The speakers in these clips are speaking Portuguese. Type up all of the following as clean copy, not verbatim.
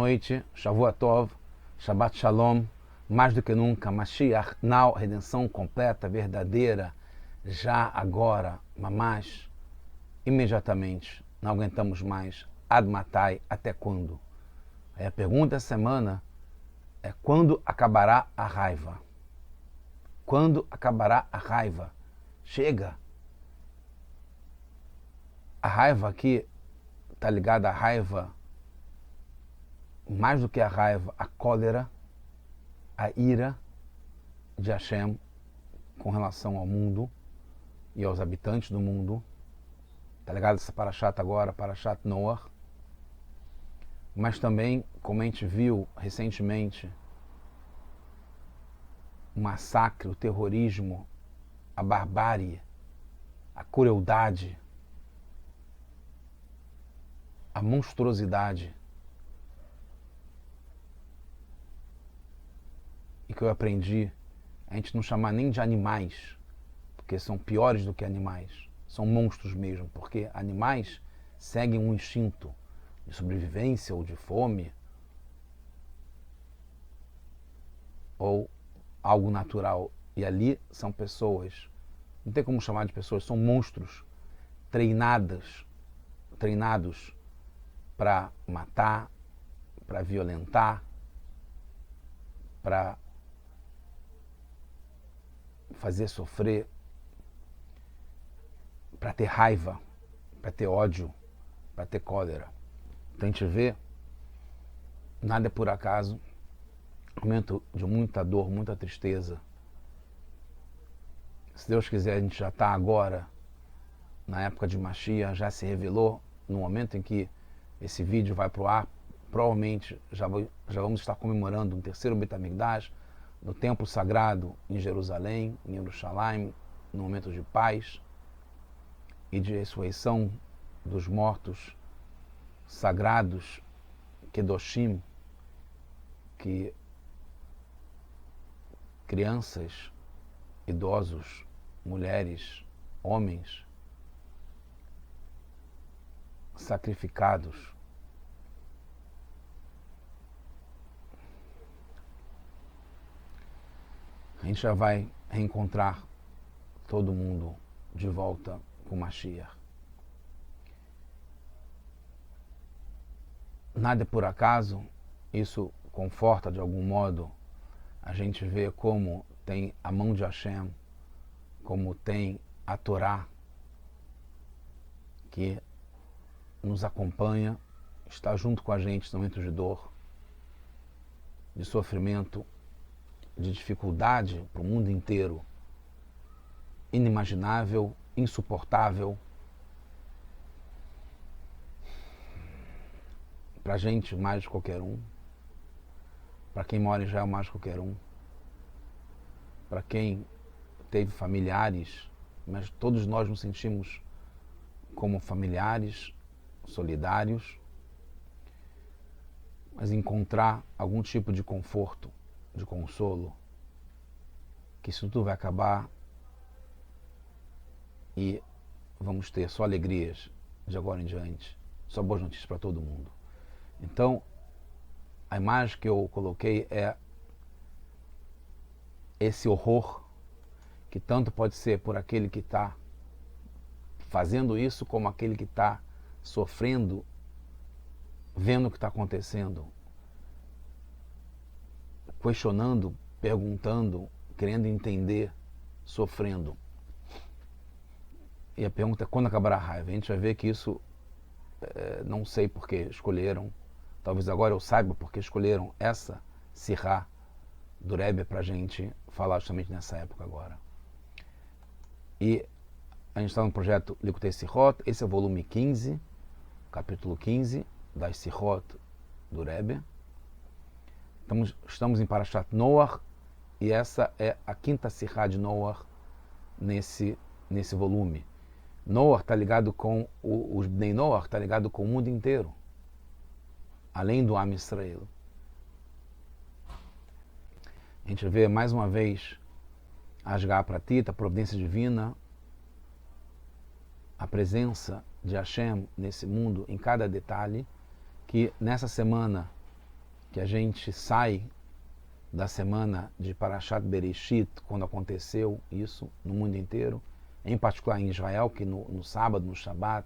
noite, Shavua Tov, Shabbat Shalom, mais do que nunca, Mashiach, now, redenção completa, verdadeira, já, agora, mamás, imediatamente, não aguentamos mais, ad matai, até quando? Aí a pergunta essa semana é: quando acabará a raiva? Quando acabará a raiva? Chega! A raiva aqui está ligada à raiva, mais do que a raiva, a cólera, a ira de Hashem com relação ao mundo e aos habitantes do mundo. Está ligado essa Parashat agora, Parashat Noah. Mas também, como a gente viu recentemente, o massacre, o terrorismo, a barbárie, a crueldade, a monstruosidade. E que eu aprendi a gente não chamar nem de animais, porque são piores do que animais. São monstros mesmo, porque animais seguem um instinto de sobrevivência ou de fome ou algo natural. E ali são pessoas, não tem como chamar de pessoas, são monstros treinados para matar, para violentar, para fazer sofrer, para ter raiva, para ter ódio, para ter cólera. Então a gente vê, nada é por acaso, momento de muita dor, muita tristeza. Se Deus quiser, a gente já está agora, na época de Mashiach, já se revelou, no momento em que esse vídeo vai para o ar, provavelmente já vamos estar comemorando um terceiro Beit HaMikdash, no templo sagrado em Jerusalém, em Jerusalém, no momento de paz e de ressurreição dos mortos sagrados, Kedoshim, que crianças, idosos, mulheres, homens sacrificados a gente já vai reencontrar todo mundo de volta com Mashiach. Nada é por acaso, isso conforta de algum modo. A gente vê como tem a mão de Hashem, como tem a Torá, que nos acompanha, está junto com a gente no momento de dor, de sofrimento, de dificuldade para o mundo inteiro, inimaginável, insuportável. Para a gente, mais de qualquer um. Para quem mora em Israel, mais de qualquer um. Para quem teve familiares, mas todos nós nos sentimos como familiares, solidários, mas encontrar algum tipo de conforto, de consolo, que isso tudo vai acabar e vamos ter só alegrias de agora em diante, só boas notícias para todo mundo. Então, a imagem que eu coloquei é esse horror que tanto pode ser por aquele que está fazendo isso, como aquele que está sofrendo, vendo o que está acontecendo, questionando, perguntando, querendo entender, sofrendo. E a pergunta é: quando acabará a raiva? A gente vai ver que isso, não sei porque escolheram, talvez agora eu saiba porque escolheram essa Sirá do Rebbe para a gente falar justamente nessa época agora. E a gente está no projeto Likutei Sirot, esse é o volume 15, capítulo 15 das Sirot do Rebbe. Estamos em Parashat Noah e essa é a quinta Sirá de Noah nesse volume. Noah está ligado com os Bnei Noah, está ligado com o mundo inteiro, além do Am Israel. A gente vê mais uma vez a Asgá Pratita, a providência divina, a presença de Hashem nesse mundo, em cada detalhe, que nessa semana que a gente sai da semana de Parashat Bereshit, quando aconteceu isso no mundo inteiro, em particular em Israel, que no sábado, no Shabat,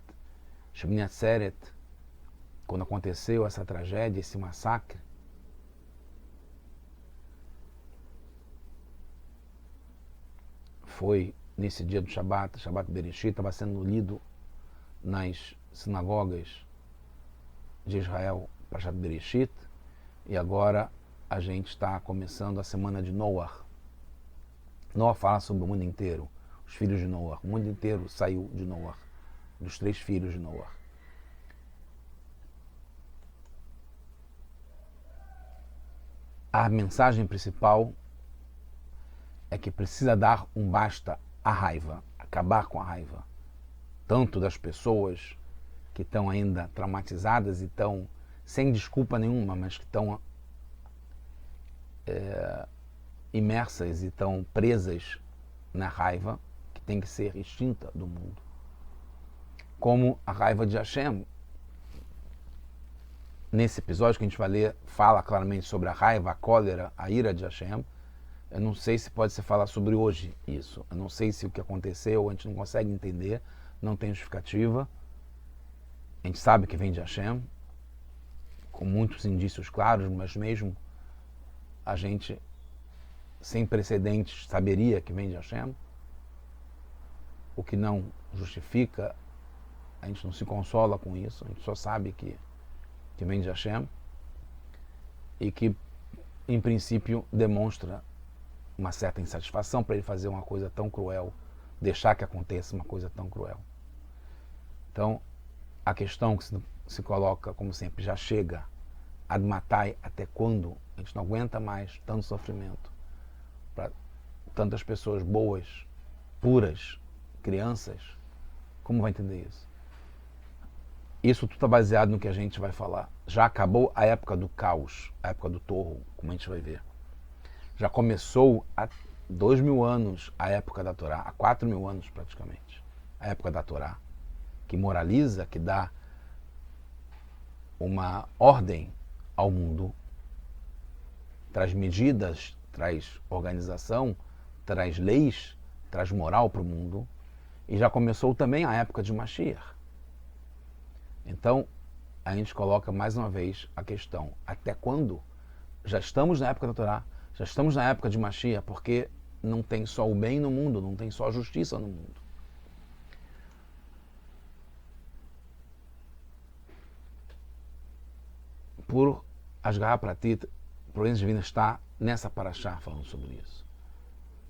Shemini Atzeret, quando aconteceu essa tragédia, esse massacre, foi nesse dia do Shabat, Shabat Bereshit, estava sendo lido nas sinagogas de Israel, Parashat Bereshit, e agora a gente está começando a semana de Noah. Noah fala sobre o mundo inteiro, os filhos de Noah. O mundo inteiro saiu de Noah, dos 3 filhos de Noah. A mensagem principal é que precisa dar um basta à raiva, acabar com a raiva, tanto das pessoas que estão ainda traumatizadas e estão sem desculpa nenhuma, mas que estão imersas e estão presas na raiva, que tem que ser extinta do mundo. Como a raiva de Hashem. Nesse episódio que a gente vai ler, fala claramente sobre a raiva, a cólera, a ira de Hashem. Eu não sei se pode se falar sobre hoje isso. Eu não sei se o que aconteceu, a gente não consegue entender, não tem justificativa. A gente sabe que vem de Hashem, com muitos indícios claros, mas mesmo a gente, sem precedentes, saberia que vem de Hashem. O que não justifica, a gente não se consola com isso, a gente só sabe que vem de Hashem e que, em princípio, demonstra uma certa insatisfação para ele fazer uma coisa tão cruel, deixar que aconteça uma coisa tão cruel. Então, a questão que se coloca, como sempre, já chega, ad matai, até quando? A gente não aguenta mais tanto sofrimento para tantas pessoas boas, puras, crianças. Como vai entender isso? Isso tudo está baseado no que a gente vai falar. Já acabou a época do caos, a época do torro, como a gente vai ver. Já começou há 2.000 anos a época da Torá, há 4.000 anos praticamente, a época da Torá, que moraliza, que dá uma ordem ao mundo, traz medidas, traz organização, traz leis, traz moral para o mundo. E já começou também a época de Mashiach. Então, a gente coloca mais uma vez a questão, até quando? Já estamos na época da Torá, já estamos na época de Mashiach, porque não tem só o bem no mundo, não tem só a justiça no mundo. Por Asgará Pratit, a providência divina está nessa paraxá falando sobre isso.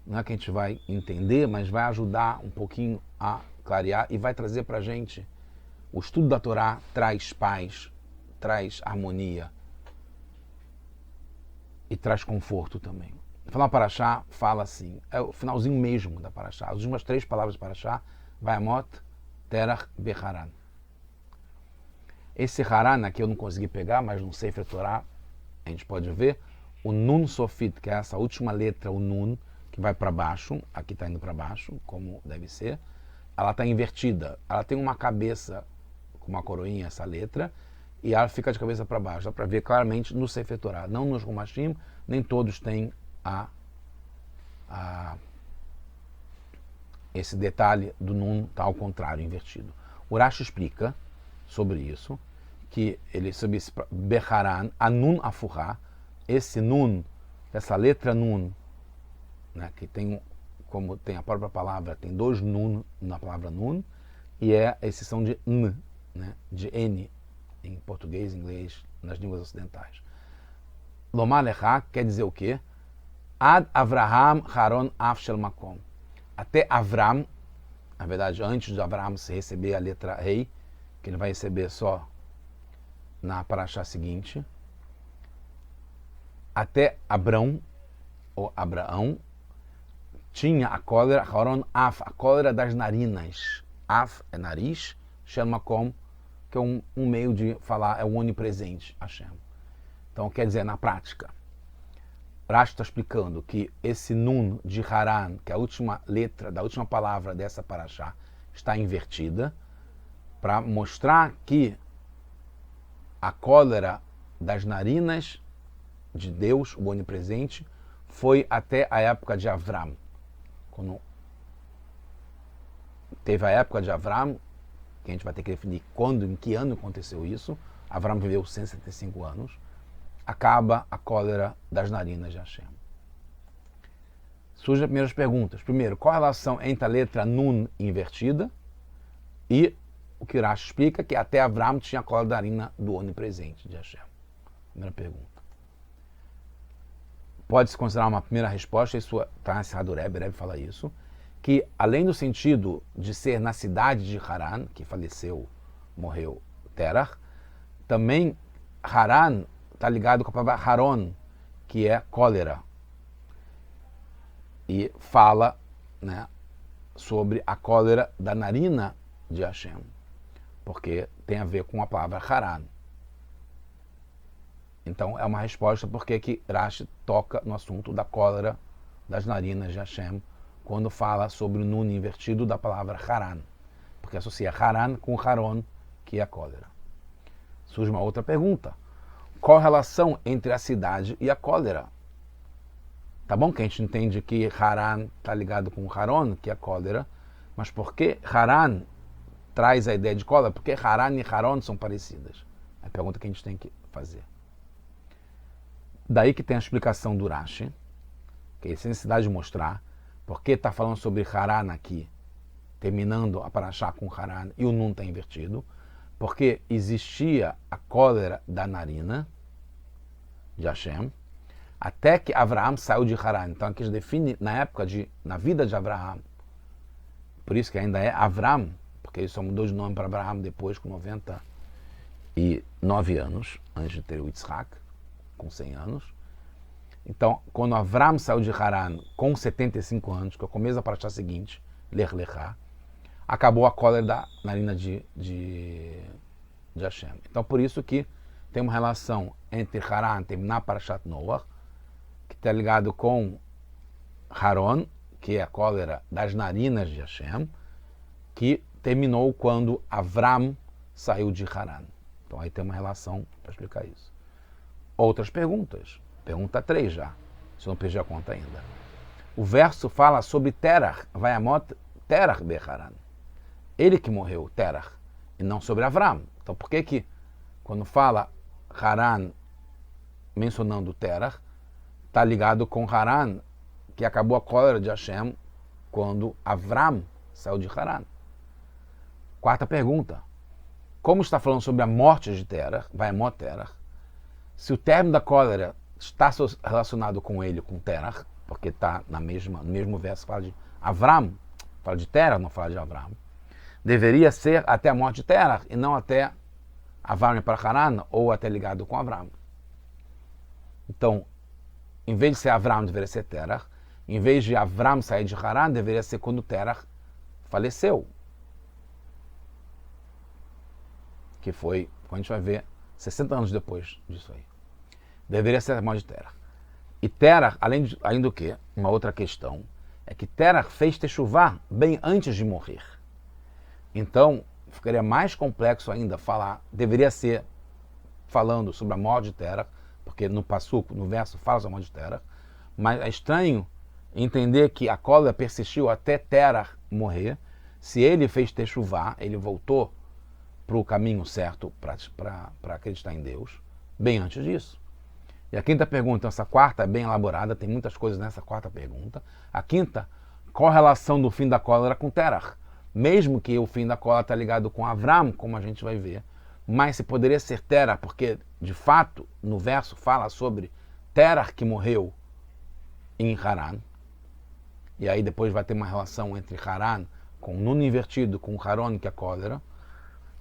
Não é que a gente vai entender, mas vai ajudar um pouquinho a clarear e vai trazer para a gente. O estudo da Torá traz paz, traz harmonia e traz conforto também. Falar paraxá fala assim, é o finalzinho mesmo da paraxá. As últimas 3 palavras da paraxá, Vayamot, Terach, Beharan. Esse Haran aqui eu não consegui pegar, mas no Sefer Torá a gente pode ver o Nun Sofit, que é essa última letra, o Nun, que vai para baixo, aqui está indo para baixo, como deve ser. Ela está invertida, ela tem uma cabeça com uma coroinha, essa letra, e ela fica de cabeça para baixo. Dá para ver claramente no Sefer Torá, não nos Rumashim, nem todos têm esse detalhe do Nun está ao contrário, invertido. O Rashi explica sobre isso, que ele sobre esse Beharan, a Nun Afurá, esse Nun, essa letra Nun, né, que tem, como tem a própria palavra, tem 2 Nun na palavra Nun, e esses são de N, né, de N, em português, inglês, nas línguas ocidentais. Lomar Lechá quer dizer o quê? Ad Avraham Haron Af Shel Makom. Até Avram, na verdade, antes de Avram se receber a letra Rei, que ele vai receber só na paraxá seguinte, até Abrão, ou Abraão, tinha a cólera, Haron Af, a cólera das narinas. Af é nariz, Shel Makom, que é um meio de falar, é o onipresente, Hashem. Então, quer dizer, na prática, Rashi está explicando que esse Nun de Haran, que é a última letra da última palavra dessa paraxá, está invertida, para mostrar que a cólera das narinas de Deus, o onipresente, foi até a época de Avram. Quando teve a época de Avram, que a gente vai ter que definir quando, em que ano aconteceu isso. Avram viveu 175 anos. Acaba a cólera das narinas de Hashem. Surgem as primeiras perguntas. Primeiro, qual a relação entre a letra Nun invertida e o que Rashi explica que até Avram tinha a cólera da narina do onipresente de Hashem? Primeira pergunta. Pode-se considerar uma primeira resposta, isso está encerrado o Rebbe fala isso, que além do sentido de ser na cidade de Haran, que faleceu, morreu Terach, também Haran está ligado com a palavra Haron, que é cólera. E fala, né, sobre a cólera da narina de Hashem, porque tem a ver com a palavra Haran. Então é uma resposta porque que Rashi toca no assunto da cólera das narinas de Hashem, quando fala sobre o nun invertido da palavra Haran, porque associa Haran com Haron, que é a cólera. Surge uma outra pergunta. Qual a relação entre a cidade e a cólera? Tá bom que a gente entende que Haran está ligado com Haron, que é a cólera, mas por que Haran traz a ideia de cólera? Porque Haran e Haron são parecidas. É a pergunta que a gente tem que fazer. Daí que tem a explicação do Rashi, que é a necessidade de mostrar porque está falando sobre Haran aqui, terminando a Parashá com Haran, e o Nun está invertido, porque existia a cólera da narina de Hashem, até que Avraham saiu de Haran. Então aqui se define na vida de Avraham. Por isso que ainda é Avram, porque ele só mudou de nome para Avraham depois, com 99 anos, antes de ter o Yitzhak, com 100 anos. Então, quando Avram saiu de Haran com 75 anos, que é o começo da Parashá seguinte, Lech Lechá, acabou a cólera da narina de Hashem. Então, por isso que tem uma relação entre Haran, terminar Parashat Noach, que está ligado com Haron, que é a cólera das narinas de Hashem, que terminou quando Avram saiu de Haran. Então, aí tem uma relação para explicar isso. Outras perguntas. Pergunta 3 já, se eu não perdi a conta ainda. O verso fala sobre Terach, Vayamot Terach Becharan. Ele que morreu, Terach, e não sobre Avram. Então por que quando fala Haran, mencionando Terach, está ligado com Haran, que acabou a cólera de Hashem quando Avram saiu de Haran? Quarta pergunta. Como está falando sobre a morte de Terach, Vayamot Terach, se o término da cólera está relacionado com ele, com Terach, porque está no mesmo verso, fala de Avram, fala de Terach, não fala de Avram, deveria ser até a morte de Terach, e não até Avram para Haran, ou até ligado com Avram. Então, em vez de ser Avram, deveria ser Terach, em vez de Avram sair de Haran, deveria ser quando Terach faleceu, que foi, quando a gente vai ver, 60 anos depois disso aí. Deveria ser a morte de Terach. E Terach, além do que, uma outra questão, é que Terach fez Teshuvá bem antes de morrer. Então, ficaria mais complexo ainda falar, deveria ser falando sobre a morte de Terach, porque no Passuco, no verso, fala sobre a morte de Terach, mas é estranho entender que a cólera persistiu até Terach morrer. Se ele fez Teshuvá, ele voltou para o caminho certo para acreditar em Deus, bem antes disso. E a quinta pergunta, essa quarta é bem elaborada, tem muitas coisas nessa quarta pergunta. A quinta, qual a relação do fim da cólera com Terach? Mesmo que o fim da cólera está ligado com Avram, como a gente vai ver, mas se poderia ser Terach, porque de fato no verso fala sobre Terach que morreu em Haran, e aí depois vai ter uma relação entre Haran com Nun invertido, com Haron, que é a cólera.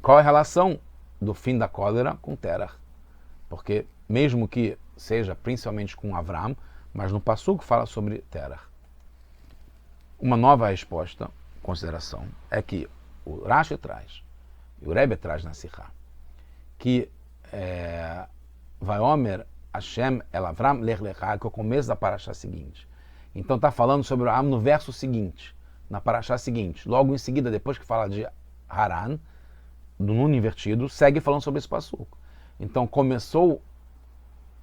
Qual é a relação do fim da cólera com Terach? Porque mesmo que seja principalmente com Avram, mas no Passuco fala sobre Terach. Uma nova resposta, consideração, é que o Rashi traz, e o Rebbe traz na Sihá, que Vayomer Hashem El Avram Lech Lechá, que é o começo da Parashá seguinte. Então está falando sobre Avram no verso seguinte, na Parashá seguinte. Logo em seguida, depois que fala de Haran, do Nun invertido, segue falando sobre esse Passuco. Então começou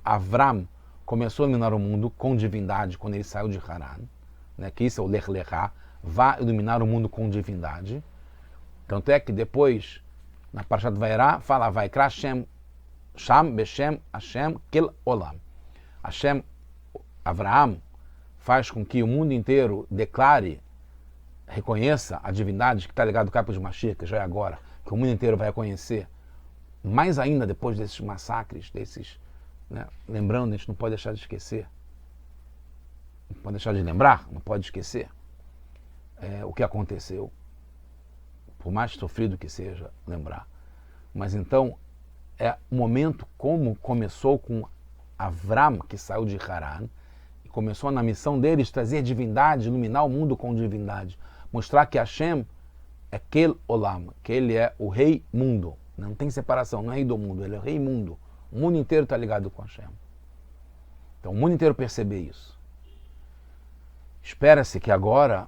Avram começou a iluminar o mundo com divindade quando ele saiu de Haran, né? Que isso é o Lech Lechá, vai iluminar o mundo com divindade. Tanto é que depois, na Parashat Vairá, fala Vaikra Hashem Sham Beshem Hashem Kel Olam. Hashem, Avraham, faz com que o mundo inteiro declare, reconheça a divindade que está ligado ao capo de Mashiach, que já é agora, que o mundo inteiro vai reconhecer, mais ainda depois desses massacres, desses, né? Lembrando, a gente não pode deixar de esquecer, não pode deixar de lembrar, não pode esquecer o que aconteceu, por mais sofrido que seja, lembrar. Mas então, é o momento como começou com Avram, que saiu de Haran, e começou na missão deles trazer divindade, iluminar o mundo com divindade, mostrar que Hashem é Kel Olam, que ele é o rei mundo. Não tem separação, não é rei do mundo, ele é o rei mundo. O mundo inteiro está ligado com Hashem. Então o mundo inteiro percebe isso. Espera-se que agora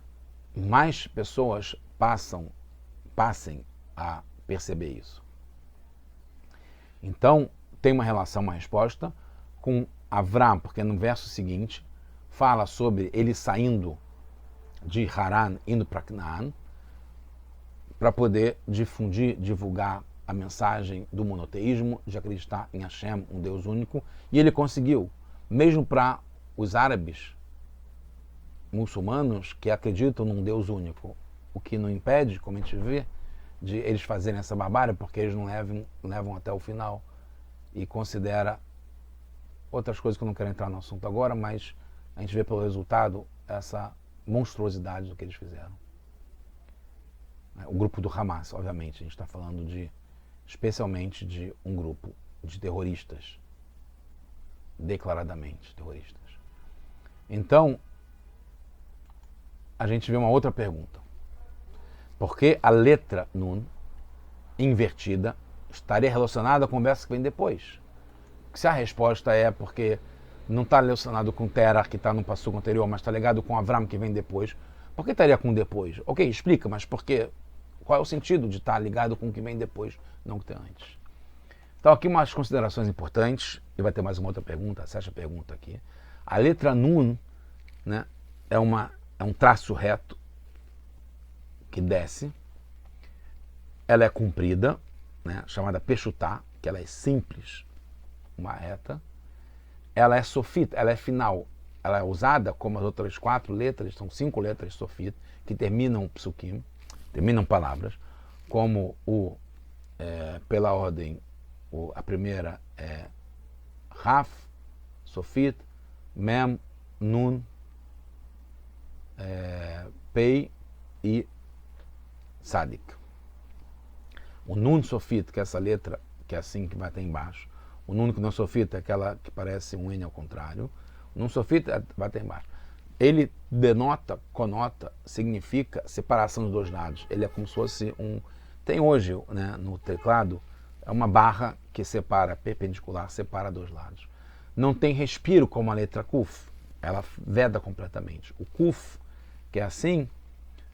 mais pessoas passem a perceber isso. Então tem uma relação, uma resposta com Avram, porque no verso seguinte fala sobre ele saindo de Haran, indo para Canaã, para poder divulgar a mensagem do monoteísmo, de acreditar em Hashem, um Deus único, e ele conseguiu, mesmo para os árabes muçulmanos que acreditam num Deus único, o que não impede, como a gente vê, de eles fazerem essa barbárie, porque eles não levam até o final, e considera outras coisas que eu não quero entrar no assunto agora, mas a gente vê pelo resultado essa monstruosidade do que eles fizeram. O grupo do Hamas, obviamente, a gente está falando especialmente de um grupo de terroristas, declaradamente terroristas. Então, a gente vê uma outra pergunta. Por que a letra Nun, invertida, estaria relacionada com o verso que vem depois? Se a resposta é porque não está relacionado com Terah, que está no passuco anterior, mas está ligado com Avram, que vem depois, por que estaria com depois? Ok, explica, mas por quê? Qual é o sentido de estar ligado com o que vem depois, não o que tem antes? Então, aqui umas considerações importantes, e vai ter mais uma outra pergunta, a sexta pergunta aqui. A letra Nun, né, é um traço reto que desce, ela é comprida, né, chamada Peshutá, que ela é simples, uma reta, ela é sofita, ela é final, ela é usada como as outras 4 letras, são 5 letras sofit, que terminam psukim, terminam palavras, como pela ordem, a primeira é Raf, Sofit, Mem, Nun, Pei e Sadik. O Nun Sofit, que é essa letra, que é assim que vai até embaixo. O Nun que não Sofit é aquela que parece um N ao contrário. O Nun Sofit vai até embaixo. Ele denota, conota, significa separação dos dois lados. Ele é como se fosse tem hoje, né, no teclado, é uma barra que separa, perpendicular, separa dois lados. Não tem respiro como a letra Kuf. Ela veda completamente. O Kuf, que é assim,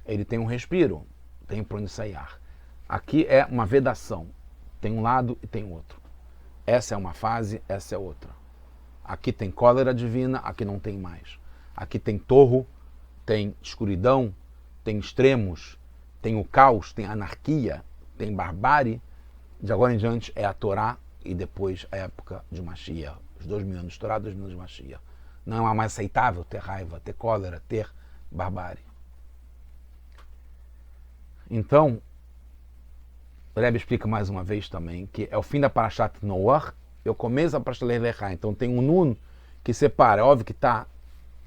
ele tem um respiro, tem para onde sair ar. Aqui é uma vedação. Tem um lado e tem outro. Essa é uma fase, essa é outra. Aqui tem cólera divina, aqui não tem mais. Aqui tem torro, tem escuridão, tem extremos, tem o caos, tem anarquia, tem barbárie. De agora em diante é a Torá e depois a época de Mashiach. Os 2000 anos de Torá, 2000 anos de Mashiach. Não é mais aceitável ter raiva, ter cólera, ter barbárie. Então, o Rebbe explica mais uma vez também que é o fim da Parashat Noach e o começo da Parashat Lech Lechá. Então tem um Nun que separa. É óbvio que está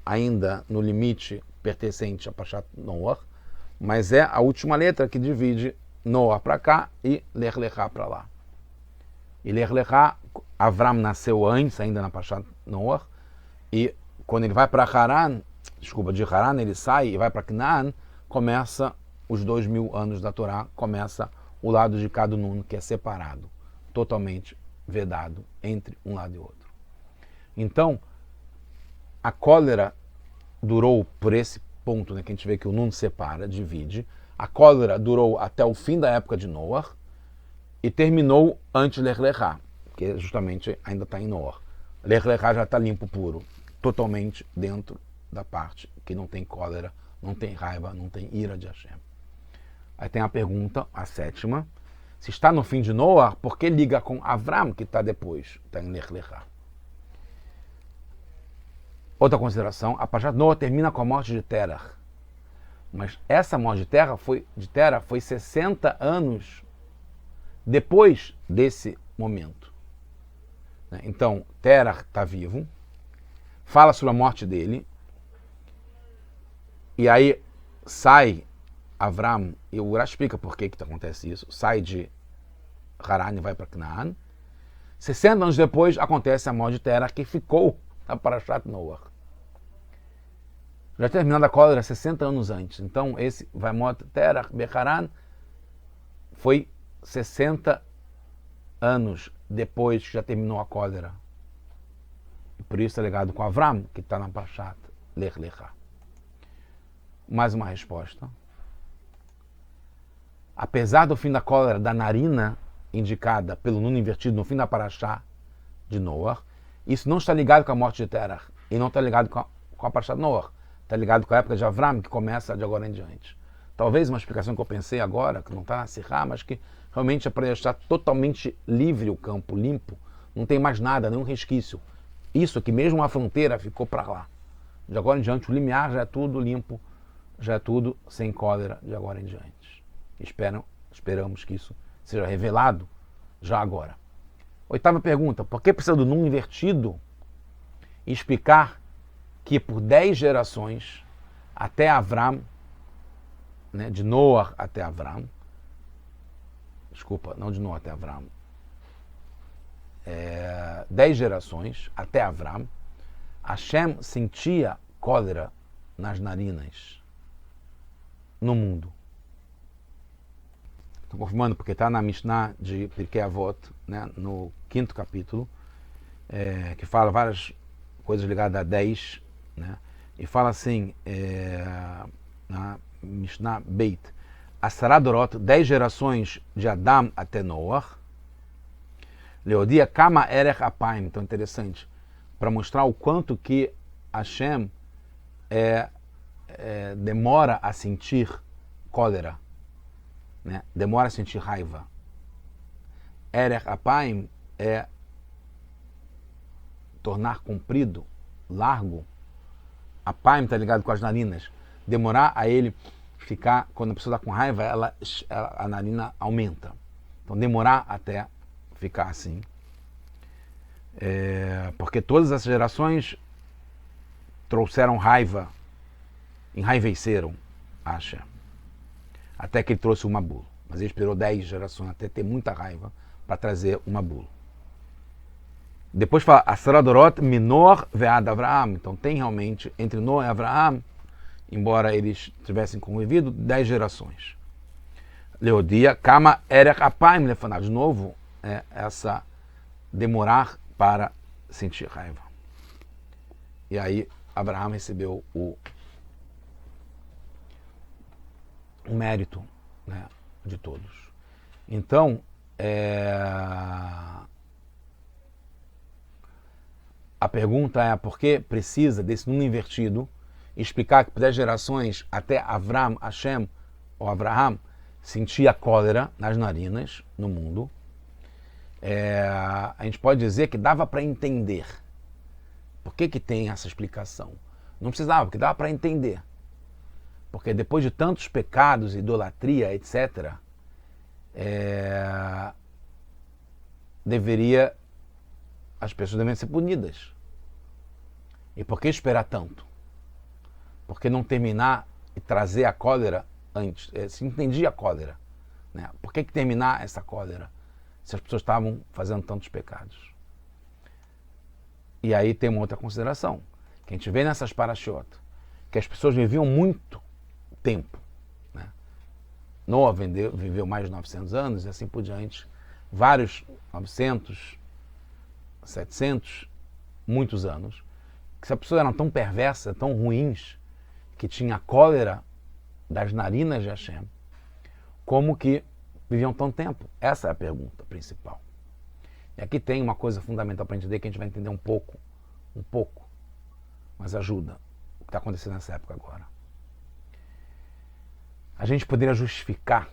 ainda no limite pertencente a Parashat Noach, mas é a última letra que divide Noach para cá e Lech Lechá para lá. E Lech Lechá, Avram nasceu antes, ainda na Parashat Noach, e quando ele vai para Haran, de Haran ele sai e vai para Canaã, começa os 2000 anos da Torá, começa o lado de cada Nun, que é separado, totalmente vedado entre um lado e outro. Então, a cólera durou por esse ponto, né, que a gente vê que o Nun separa, divide. A cólera durou até o fim da época de Noach e terminou antes de Lech Lechá, que justamente ainda está em Noach. Lech Lechá já está limpo, puro, totalmente dentro da parte que não tem cólera, não tem raiva, não tem ira de Hashem. Aí tem a pergunta, a sétima, se está no fim de Noah, por que liga com Avram, que está depois? Está em Lech Lechá. Outra consideração, a Parashat Noah termina com a morte de Terach. Mas essa morte de Terach foi 60 anos depois desse momento. Então, Terach está vivo, fala sobre a morte dele, e aí sai Avram, e o Urá explica por que acontece isso, sai de Haran e vai para Canaan. 60 anos depois acontece a morte de Terach, que ficou na Parashat Noah. Já terminando a cólera 60 anos antes. Então, esse vai morte Terach, Becharan, foi 60 anos depois que já terminou a cólera. E por isso é ligado com Avram, que está na Parashat Lech Lechá. Mais uma resposta. Apesar do fim da cólera da narina indicada pelo Nun invertido no fim da Parashá de Noah, isso não está ligado com a morte de Terach e não está ligado com a Parashá de Noah. Está ligado com a época de Avram, que começa de agora em diante. Talvez uma explicação que eu pensei agora, que não está na Sihá, mas que realmente é para deixar totalmente livre o campo, limpo. Não tem mais nada, nenhum resquício. Isso que mesmo a fronteira ficou para lá. De agora em diante, o limiar já é tudo limpo, já é tudo sem cólera de agora em diante. Esperamos que isso seja revelado já agora. Oitava pergunta, por que precisa do Nun invertido explicar que por 10 gerações, até Avram, né, de Noah até Avram, desculpa, não de Noah até Avram, 10 gerações até Avram, Hashem sentia cólera nas narinas no mundo. Estou confirmando porque está na Mishnah de Pirkei Avot, né, no 5º capítulo, que fala várias coisas ligadas a 10, né, e fala assim, na Mishnah Beit, Asara Dorot, 10 gerações de Adam até Noah, Leodia Kama Erech Apaim, então interessante, para mostrar o quanto que Hashem demora a sentir cólera, né? Demora a sentir raiva. Erech Apaim é tornar comprido, largo. Apaim está ligado com as narinas. Demorar a ele ficar, quando a pessoa está com raiva, a narina aumenta. Então demorar até ficar assim. Porque todas as gerações trouxeram raiva, enraiveceram a Hashem. Até que ele trouxe o Mabul. Mas ele esperou 10 gerações até ter muita raiva para trazer o Mabul. Depois fala, Asara Dorot Minor Ve'ad Avraham. Então tem realmente, entre Noah e Avraham, embora eles tivessem convivido, 10 gerações. Leodia, Kama Erech Apaim Lefanav. De novo, essa demorar para sentir raiva. E aí Abraham recebeu o mérito, né, de todos. Então, a pergunta é por que precisa desse número invertido explicar que por 10 gerações até Avram, Hashem ou Abraham sentia cólera nas narinas no mundo. A gente pode dizer que dava para entender. Por que tem essa explicação? Não precisava, porque dava para entender. Porque depois de tantos pecados, idolatria, etc., as pessoas deveriam ser punidas. E por que esperar tanto? Por que não terminar e trazer a cólera antes? Se entendia a cólera, né? Por que terminar essa cólera se as pessoas estavam fazendo tantos pecados? E aí tem uma outra consideração, que a gente vê nessas parashiot, que as pessoas viviam muito tempo, né? Noah viveu mais de 900 anos e assim por diante, vários 900, 700, muitos anos, que se as pessoas eram tão perversas, tão ruins, que tinha a cólera das narinas de Hashem, como que viviam tanto tempo? Essa é a pergunta principal. E aqui tem uma coisa fundamental para entender, que a gente vai entender um pouco, mas ajuda o que está acontecendo nessa época agora. A gente poderia justificar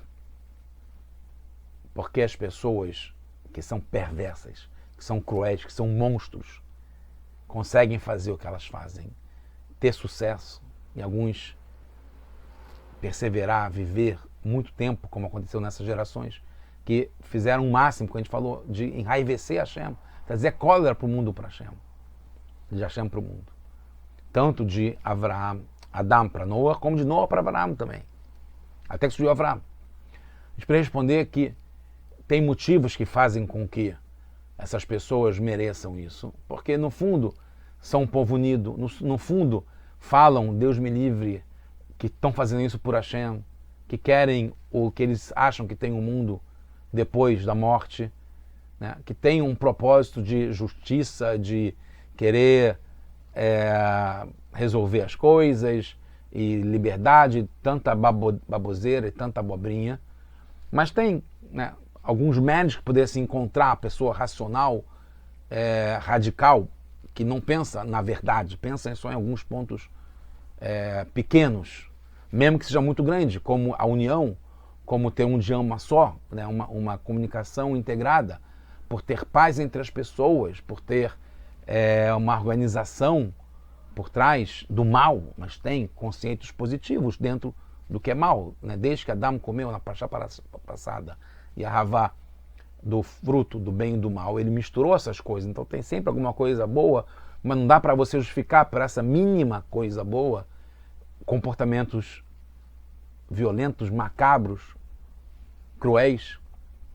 porque as pessoas que são perversas, que são cruéis, que são monstros, conseguem fazer o que elas fazem, ter sucesso, e alguns perseverar, viver muito tempo, como aconteceu nessas gerações, que fizeram o máximo, como a gente falou, de enraivecer Hashem, trazer cólera para o mundo para Hashem, de Hashem para o mundo. Tanto de Adão para Noah, como de Noah para Abraão também. Até que surgiu Abraão. A gente precisa responder que tem motivos que fazem com que essas pessoas mereçam isso. Porque, no fundo, são um povo unido. No fundo, falam, Deus me livre, que estão fazendo isso por Hashem, que querem o que eles acham que tem um mundo depois da morte, né? Que tem um propósito de justiça, de querer resolver as coisas, e liberdade, tanta baboseira e tanta abobrinha. Mas tem, né, alguns médicos que pudessem encontrar a pessoa racional, radical, que não pensa na verdade, pensa só em alguns pontos pequenos, mesmo que seja muito grande, como a união, como ter um idioma só, né, uma comunicação integrada, por ter paz entre as pessoas, por ter uma organização por trás do mal, mas tem conceitos positivos dentro do que é mal, né? Desde que Adão comeu na Parashá passada e a Havá do fruto do bem e do mal, ele misturou essas coisas, então tem sempre alguma coisa boa, mas não dá para você justificar por essa mínima coisa boa comportamentos violentos, macabros, cruéis,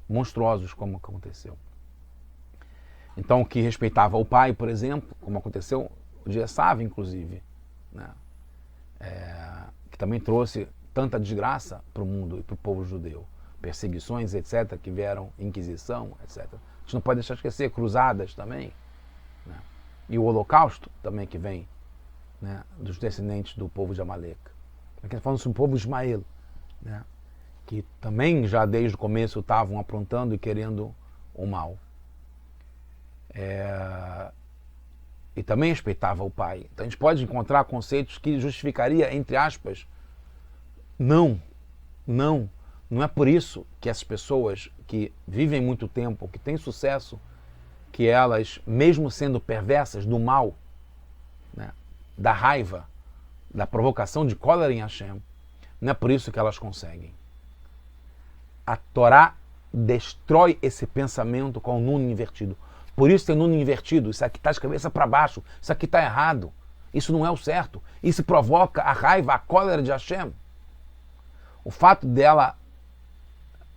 monstruosos, como aconteceu. Então, o que respeitava o pai, por exemplo, como aconteceu o de Esav, inclusive, né? Que também trouxe tanta desgraça para o mundo e para o povo judeu. Perseguições, etc., que vieram, Inquisição, etc. A gente não pode deixar de esquecer, cruzadas também, né? E o Holocausto também, que vem, né, dos descendentes do povo de Amaleque. Aqui falando sobre o povo de Ismael, né, que também já desde o começo estavam aprontando e querendo o mal. E também respeitava o pai. Então a gente pode encontrar conceitos que justificaria, entre aspas, não é por isso que as pessoas que vivem muito tempo, que têm sucesso, que elas, mesmo sendo perversas do mal, né, da raiva, da provocação de cólera em Hashem, não é por isso que elas conseguem. A Torá destrói esse pensamento com o Nun invertido. Por isso tem Nun invertido. Isso aqui está de cabeça para baixo. Isso aqui está errado. Isso não é o certo. Isso provoca a raiva, a cólera de Hashem. O fato dela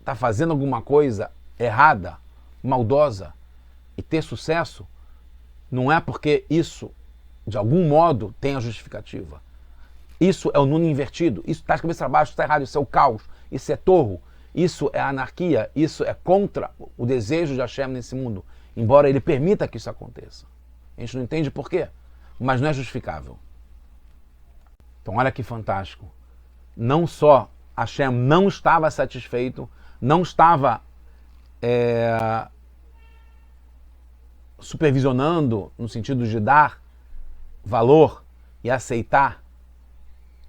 estar fazendo alguma coisa errada, maldosa, e ter sucesso, não é porque isso, de algum modo, tem a justificativa. Isso é o Nun invertido. Isso está de cabeça para baixo, está errado. Isso é o caos. Isso é torro. Isso é anarquia. Isso é contra o desejo de Hashem nesse mundo. Embora ele permita que isso aconteça. A gente não entende por quê, mas não é justificável. Então olha que fantástico. Não só Hashem não estava satisfeito, não estava supervisionando no sentido de dar valor e aceitar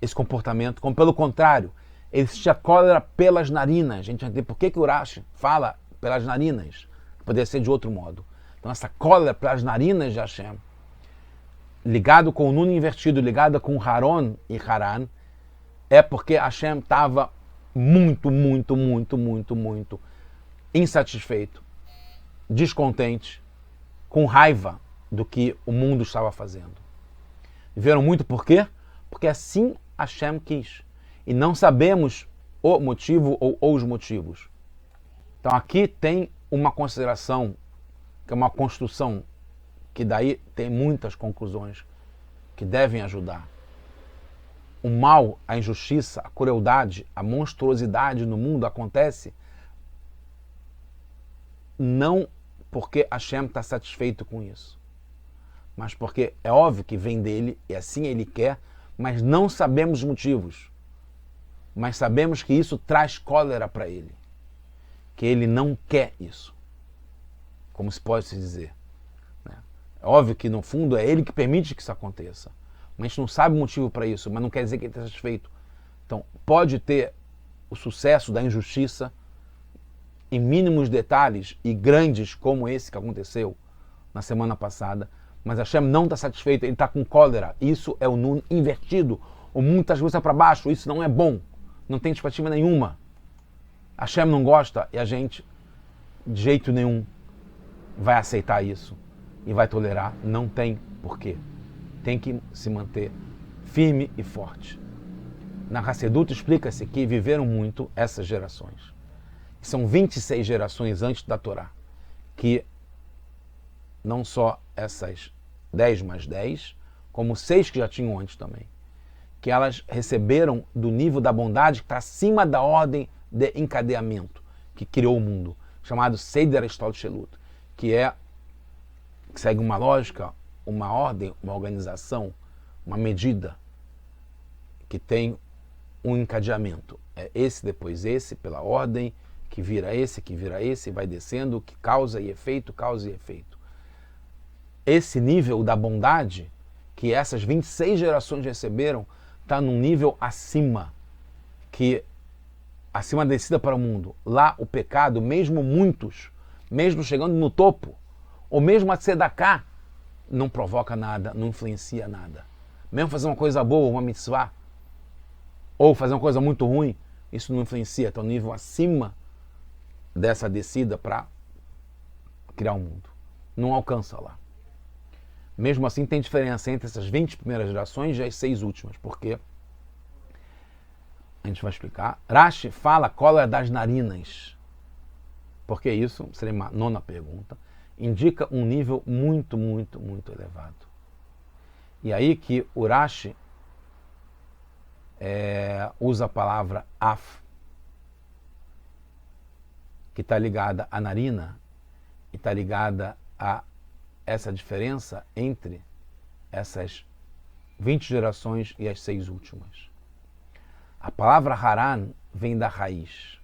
esse comportamento, como pelo contrário, ele sentia cólera pelas narinas. A gente vai entender por que o Urashi fala pelas narinas. Poderia ser de outro modo. Então essa cólera pelas narinas de Hashem, ligado com o Nun invertido, ligada com Haron e Haran, é porque Hashem estava muito insatisfeito, descontente, com raiva do que o mundo estava fazendo. Viveram muito por quê? Porque assim Hashem quis. E não sabemos o motivo ou os motivos. Então aqui tem uma consideração, que é uma construção, que daí tem muitas conclusões que devem ajudar. O mal, a injustiça, a crueldade, a monstruosidade no mundo acontece não porque Hashem está satisfeito com isso, mas porque é óbvio que vem dele e assim ele quer, mas não sabemos os motivos. Mas sabemos que isso traz cólera para ele, que ele não quer isso. como se pode se dizer. Né? É óbvio que, no fundo, é ele que permite que isso aconteça. Mas a gente não sabe o motivo para isso, mas não quer dizer que ele esteja satisfeito. Então, pode ter o sucesso da injustiça em mínimos detalhes e grandes como esse que aconteceu na semana passada, mas Hashem não está satisfeito, ele está com cólera. Isso é o Nun invertido. O mundo está de cabeça para baixo, isso não é bom. Não tem expectativa nenhuma. Hashem não gosta e a gente, de jeito nenhum, vai aceitar isso e vai tolerar. Não tem porquê. Tem que se manter firme e forte. Na Hassedut explica-se que viveram muito essas gerações. São 26 gerações antes da Torá, que não só essas 10 mais 10, como 6 que já tinham antes também, que elas receberam do nível da bondade que está acima da ordem de encadeamento que criou o mundo, chamado Seder Shtolshelut, que segue uma lógica, uma ordem, uma organização, uma medida que tem um encadeamento. É esse, depois esse, pela ordem, que vira esse, vai descendo, que causa e efeito. Esse nível da bondade que essas 26 gerações receberam está num nível acima da descida para o mundo. Lá o pecado, mesmo muitos, mesmo chegando no topo, ou mesmo a tzedakah, não provoca nada, não influencia nada. Mesmo fazer uma coisa boa, uma mitzvah, ou fazer uma coisa muito ruim, isso não influencia, está um nível acima dessa descida para criar um mundo. Não alcança lá. Mesmo assim, tem diferença entre essas 20 primeiras gerações e as 6 últimas, porque a gente vai explicar. Rashi fala cólera das narinas. Porque isso, seria uma nona pergunta, indica um nível muito, muito, muito elevado. E aí que o Rashi usa a palavra af, que está ligada à narina e está ligada a essa diferença entre essas 20 gerações e as 6 últimas. A palavra haran vem da raiz.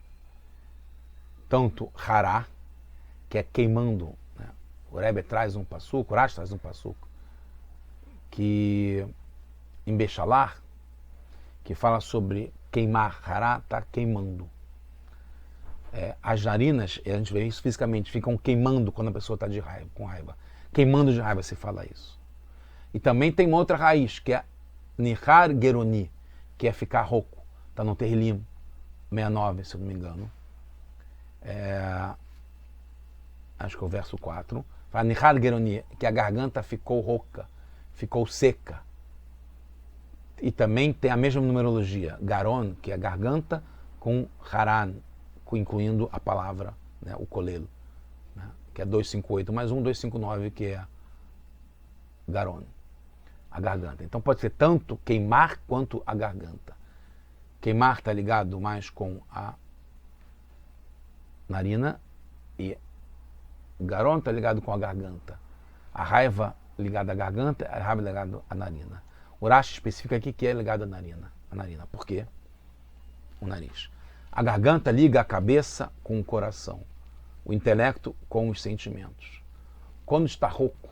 Tanto hará, que é queimando, né? O Rebbe traz um passuco, o Rashi traz um passuco, que em Bechalar, que fala sobre queimar, hará está queimando. As narinas, a gente vê isso fisicamente, ficam queimando quando a pessoa está com raiva. Queimando de raiva se fala isso. E também tem uma outra raiz, que é Nihar Geroni, que é ficar rouco. Está no Terrilim 69, se eu não me engano. Acho que é o verso 4. Fala Nihar Geroni, que a garganta ficou rouca, ficou seca. E também tem a mesma numerologia. Garon, que é garganta, com Haran, incluindo a palavra, né, o colelo, né, que é 258, mais 259, que é Garon, a garganta. Então pode ser tanto queimar quanto a garganta. Queimar está ligado mais com a narina e Garon está ligado com a garganta. A raiva ligada à garganta, a raiva ligada à narina. O Rashi especifica aqui que é ligado à narina. Por quê? O nariz. A garganta liga a cabeça com o coração, o intelecto com os sentimentos. Quando está rouco,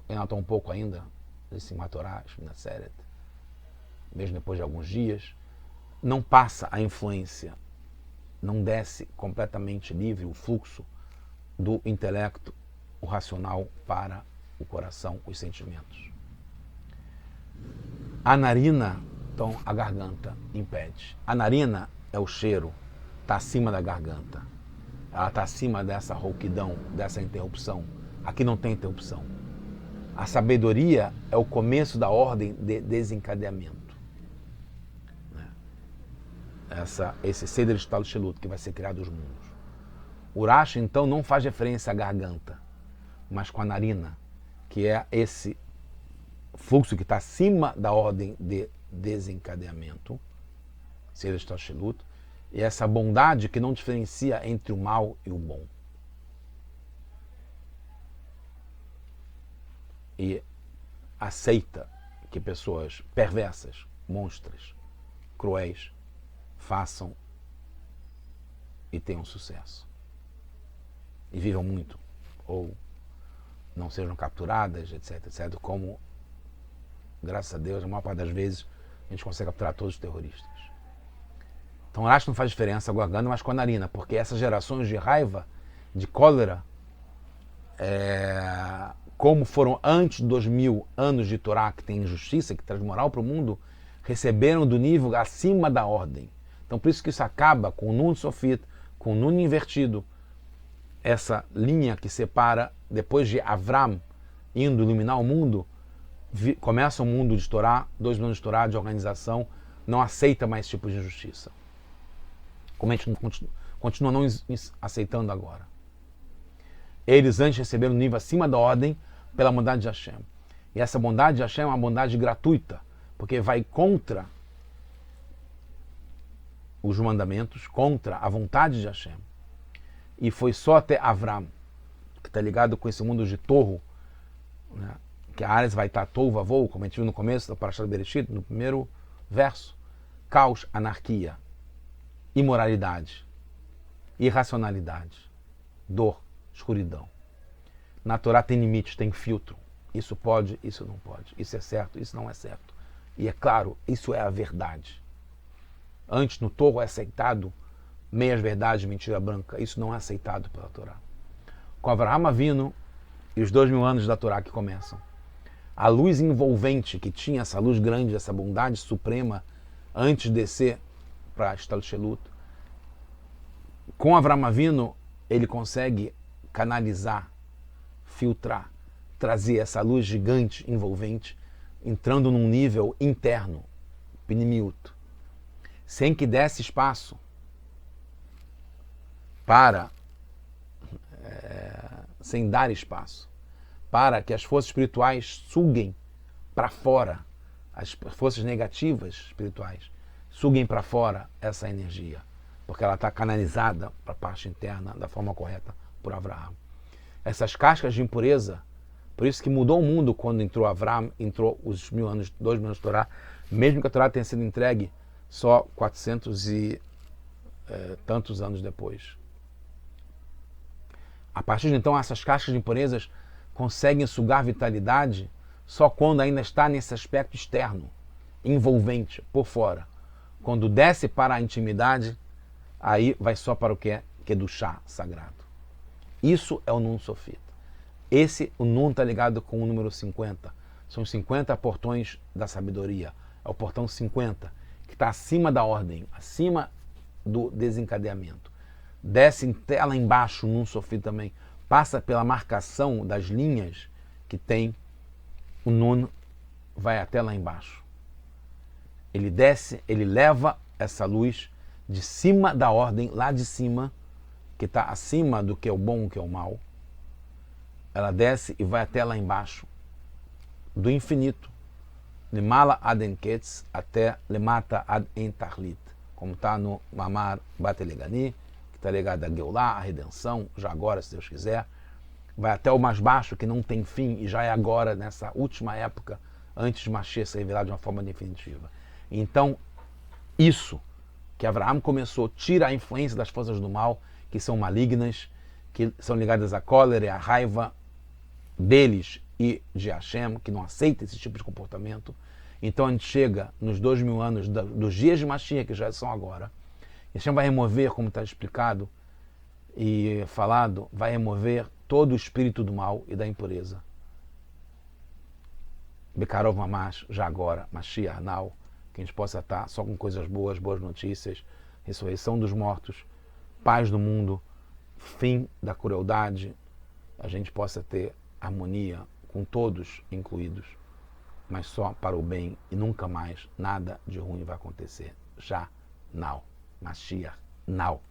ainda está um pouco ainda, esse Matorá, Seret, mesmo depois de alguns dias, não passa a influência, não desce completamente livre o fluxo do intelecto, o racional para o coração, os sentimentos. A narina, então a garganta impede. A narina é o cheiro, está acima da garganta. Ela está acima dessa rouquidão, dessa interrupção. Aqui não tem interrupção. A sabedoria é o começo da ordem de desencadeamento. Esse Seder Shtolshelut que vai ser criado os mundos. O Rashi, então, não faz referência à garganta, mas com a narina, que é esse fluxo que está acima da ordem de desencadeamento, Seder Shtolshelut, e essa bondade que não diferencia entre o mal e o bom. E aceita que pessoas perversas, monstras, cruéis, façam e tenham sucesso. E vivam muito ou não sejam capturadas, etc, etc, como, graças a Deus, a maior parte das vezes a gente consegue capturar todos os terroristas. Então eu acho que não faz diferença Gorgana mais com a narina, porque essas gerações de raiva, de cólera, como foram antes de 2000 anos de Torá, que tem injustiça, que traz moral para o mundo, receberam do nível acima da ordem. Então por isso que isso acaba com o Nun Sofit, com o Nun invertido, essa linha que separa, depois de Avram indo iluminar o mundo, começa o mundo de Torá, 2 mil anos de Torá, de organização, não aceita mais esse tipo de injustiça. Como a gente continua não aceitando agora. Eles antes receberam um nível acima da ordem pela bondade de Hashem. E essa bondade de Hashem é uma bondade gratuita, porque vai contra os mandamentos, contra a vontade de Hashem. E foi só até Avram, que está ligado com esse mundo de torro, né? Que a Ares vai estar tohu vavohu, como a gente viu no começo da Parashat Bereshit, no primeiro verso. Caos, anarquia, imoralidade, irracionalidade, dor, escuridão. Na Torá tem limites, tem filtro. Isso pode, isso não pode. Isso é certo, isso não é certo. E é claro, isso é a verdade. Antes no torro é aceitado meias verdades, mentira branca. Isso não é aceitado pela Torá. Com Avraham Avinu e os 2 mil anos da Torá que começam, a luz envolvente que tinha, essa luz grande, essa bondade suprema, antes de descer para Shtalshelut, com Avraham Avinu ele consegue canalizar, filtrar, trazer essa luz gigante, envolvente, entrando num nível interno, pnimiut, sem que desse espaço para, sem dar espaço, para que as forças espirituais suguem para fora, as forças negativas espirituais suguem para fora essa energia, porque ela está canalizada para a parte interna da forma correta por Avraham. Essas cascas de impureza, por isso que mudou o mundo quando entrou Avraham, entrou os 2 mil anos de Torá, mesmo que a Torá tenha sido entregue só 400 e tantos anos depois. A partir de então, essas cascas de impurezas conseguem sugar vitalidade só quando ainda está nesse aspecto externo, envolvente, por fora. Quando desce para a intimidade, aí vai só para o que é do chá sagrado. Isso é o Nun Sofit. O Nun está ligado com o número 50. São os 50 portões da sabedoria. É o portão 50, que está acima da ordem, acima do desencadeamento. Desce até lá embaixo o Nun Sofit também. Passa pela marcação das linhas que tem, o Nun vai até lá embaixo. Ele desce, ele leva essa luz de cima da ordem, lá de cima, que está acima do que é o bom e o que é o mal. Ela desce e vai até lá embaixo, do infinito, Lemala ad Enketz, até Lemata ad Entarlit, como está no Mamar Batelegani, que está ligado a Geulah, a redenção, já agora, se Deus quiser. Vai até o mais baixo, que não tem fim, e já é agora, nessa última época, antes de Mashiach ser revelado de uma forma definitiva. Então, isso que Avraham começou, tira a influência das forças do mal, que são malignas, que são ligadas à cólera e à raiva deles e de Hashem, que não aceita esse tipo de comportamento. Então a gente chega nos 2 mil anos dos dias de Mashiach, que já são agora, e Hashem vai remover, como está explicado e falado, vai remover todo o espírito do mal e da impureza. Bekarov Mamash, já agora, Mashiach Now, que a gente possa estar só com coisas boas, boas notícias, ressurreição dos mortos, paz do mundo, fim da crueldade, a gente possa ter harmonia com todos incluídos, mas só para o bem e nunca mais nada de ruim vai acontecer. Já, now, Mashiach, now.